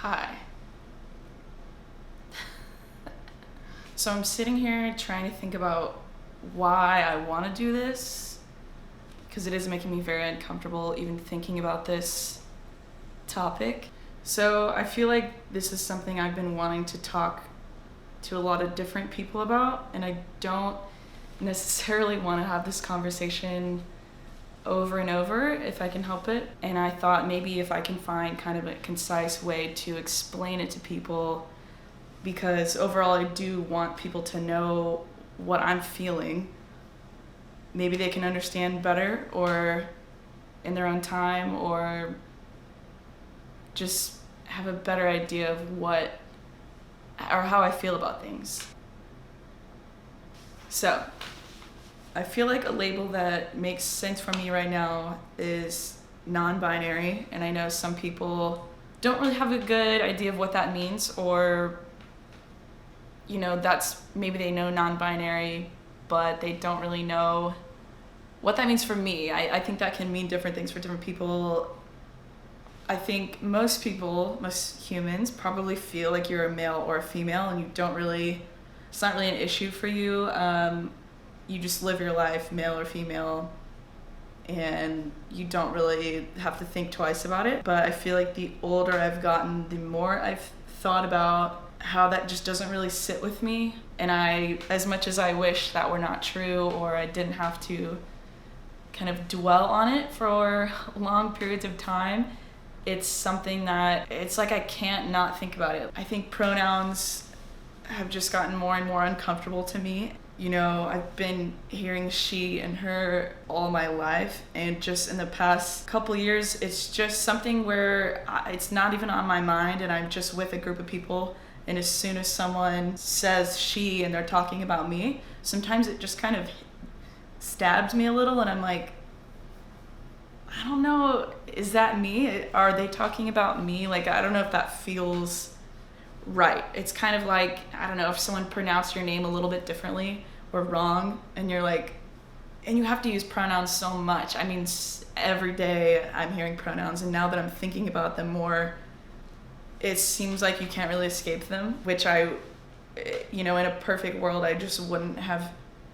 Hi. So I'm sitting here trying to think about why I want to do this, because it is making me very uncomfortable even thinking about this topic. So I feel like this is something I've been wanting to talk to a lot of different people about, and I don't necessarily want to have this conversation over and over if I can help it. And I thought maybe if I can find kind of a concise way to explain it to people, because overall I do want people to know what I'm feeling. Maybe they can understand better, or in their own time, or just have a better idea of what or how I feel about things. So I feel like a label that makes sense for me right now is non-binary, and I know some people don't really have a good idea of what that means, or that's maybe they know non-binary but they don't really know what that means for me. I think that can mean different things for different people. I think most humans probably feel like you're a male or a female, and it's not really an issue for you. You just live your life, male or female, and you don't really have to think twice about it. But I feel like the older I've gotten, the more I've thought about how that just doesn't really sit with me. And as much as I wish that were not true, or I didn't have to kind of dwell on it for long periods of time, it's something that it's like I can't not think about it. I think pronouns have just gotten more and more uncomfortable to me. I've been hearing she and her all my life, and just in the past couple years, it's just something where it's not even on my mind, and I'm just with a group of people, and as soon as someone says she and they're talking about me, sometimes it just kind of stabs me a little, and I'm like, I don't know, is that me? Are they talking about me? Like, I don't know if that feels right. It's kind of like, I don't know, if someone pronounced your name a little bit differently or wrong, and you're like, and you have to use pronouns so much. I mean, every day I'm hearing pronouns, and now that I'm thinking about them more, it seems like you can't really escape them, which in a perfect world, I just wouldn't have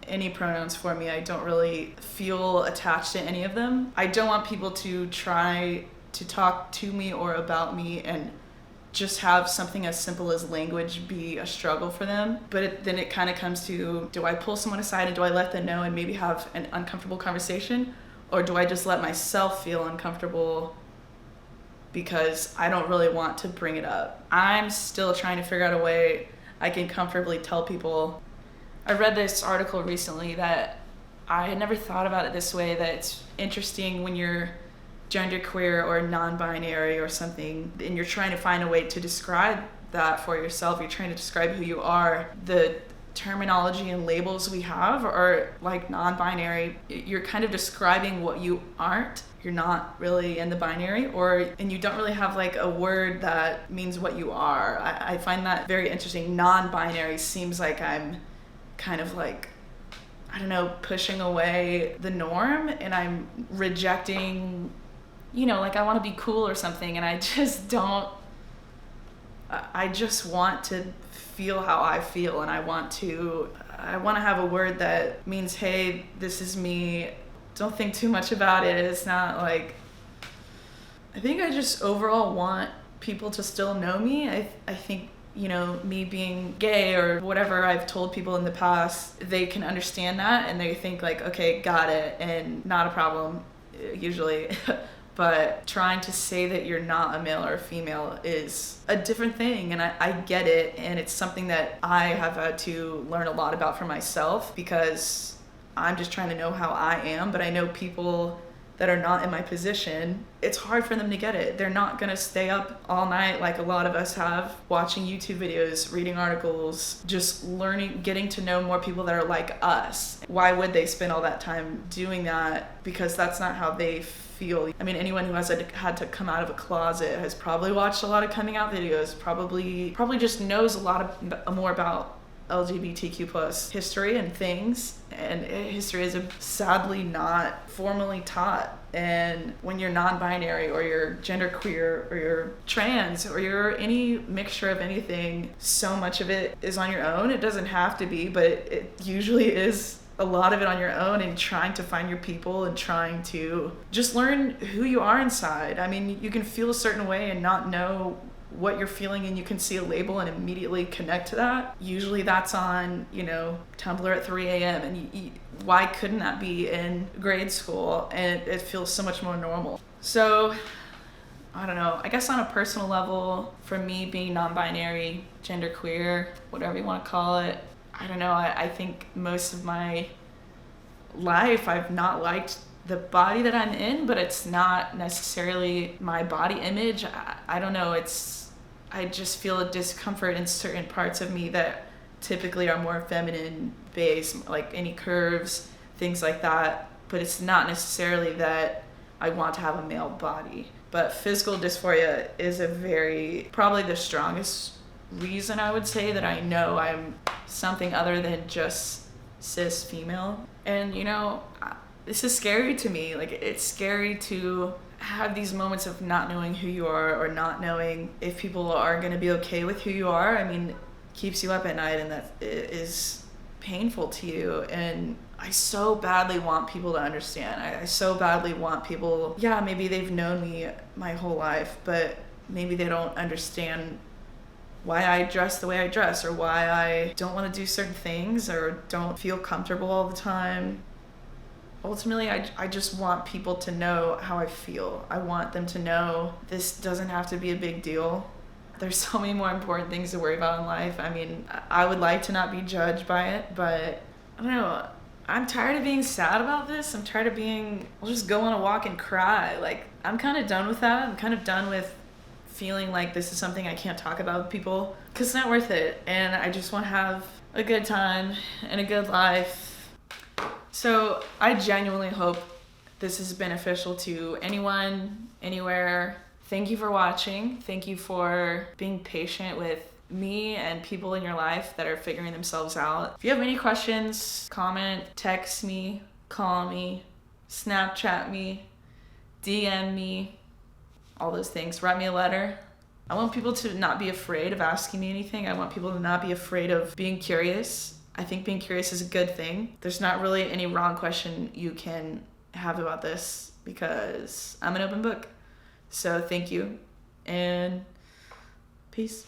any pronouns for me. I don't really feel attached to any of them. I don't want people to try to talk to me or about me and just have something as simple as language be a struggle for them. But then it kind of comes to, do I pull someone aside and do I let them know and maybe have an uncomfortable conversation? Or do I just let myself feel uncomfortable because I don't really want to bring it up? I'm still trying to figure out a way I can comfortably tell people. I read this article recently that I had never thought about it this way, that it's interesting when you're genderqueer or non-binary or something, and you're trying to find a way to describe that for yourself. You're trying to describe who you are. The terminology and labels we have are like non-binary. You're kind of describing what you aren't. You're not really in the binary, and you don't really have like a word that means what you are. I find that very interesting. Non-binary seems like I'm kind of like, I don't know, pushing away the norm, and I'm rejecting, like I want to be cool or something, and I just don't. I just want to feel how I feel, and I want to have a word that means, hey, this is me. Don't think too much about it. It's not like, I think I just overall want people to still know me. I think, me being gay or whatever I've told people in the past, they can understand that, and they think like, okay, got it, and not a problem, usually. But trying to say that you're not a male or a female is a different thing, and I get it, and it's something that I have had to learn a lot about for myself, because I'm just trying to know how I am. But I know people that are not in my position, it's hard for them to get it. They're not gonna stay up all night like a lot of us have, watching YouTube videos, reading articles, just learning, getting to know more people that are like us. Why would they spend all that time doing that? Because that's not how they feel. I mean, anyone who has had to come out of a closet has probably watched a lot of coming out videos, probably just knows a lot more about LGBTQ plus history and things, and history is sadly not formally taught. And when you're non-binary or you're genderqueer or you're trans or you're any mixture of anything, so much of it is on your own. It doesn't have to be, but it usually is a lot of it on your own, and trying to find your people and trying to just learn who you are inside. I mean, you can feel a certain way and not know what you're feeling, and you can see a label and immediately connect to that. Usually that's on, Tumblr at 3 a.m. and why couldn't that be in grade school? And it feels so much more normal. So I don't know, I guess on a personal level, for me being non-binary, genderqueer, whatever you want to call it, I don't know, I think most of my life I've not liked the body that I'm in, but it's not necessarily my body image. I don't know, I just feel a discomfort in certain parts of me that typically are more feminine based, like any curves, things like that, but it's not necessarily that I want to have a male body. But physical dysphoria is probably the strongest reason I would say that I know I'm something other than just cis female. And this is scary to me. Like, it's scary to have these moments of not knowing who you are or not knowing if people are going to be okay with who you are. I mean, keeps you up at night, and that is painful to you. And I so badly want people to understand. I so badly want people, maybe they've known me my whole life, but maybe they don't understand why I dress the way I dress, or why I don't want to do certain things or don't feel comfortable all the time. Ultimately, I just want people to know how I feel. I want them to know this doesn't have to be a big deal. There's so many more important things to worry about in life. I mean, I would like to not be judged by it, but I don't know. I'm tired of being sad about this. I'm tired of I'll just go on a walk and cry. Like, I'm kind of done with that. I'm kind of done with feeling like this is something I can't talk about with people, because it's not worth it. And I just want to have a good time and a good life. So I genuinely hope this is beneficial to anyone, anywhere. Thank you for watching. Thank you for being patient with me and people in your life that are figuring themselves out. If you have any questions, comment, text me, call me, Snapchat me, DM me, all those things. Write me a letter. I want people to not be afraid of asking me anything. I want people to not be afraid of being curious. I think being curious is a good thing. There's not really any wrong question you can have about this, because I'm an open book. So thank you, and peace.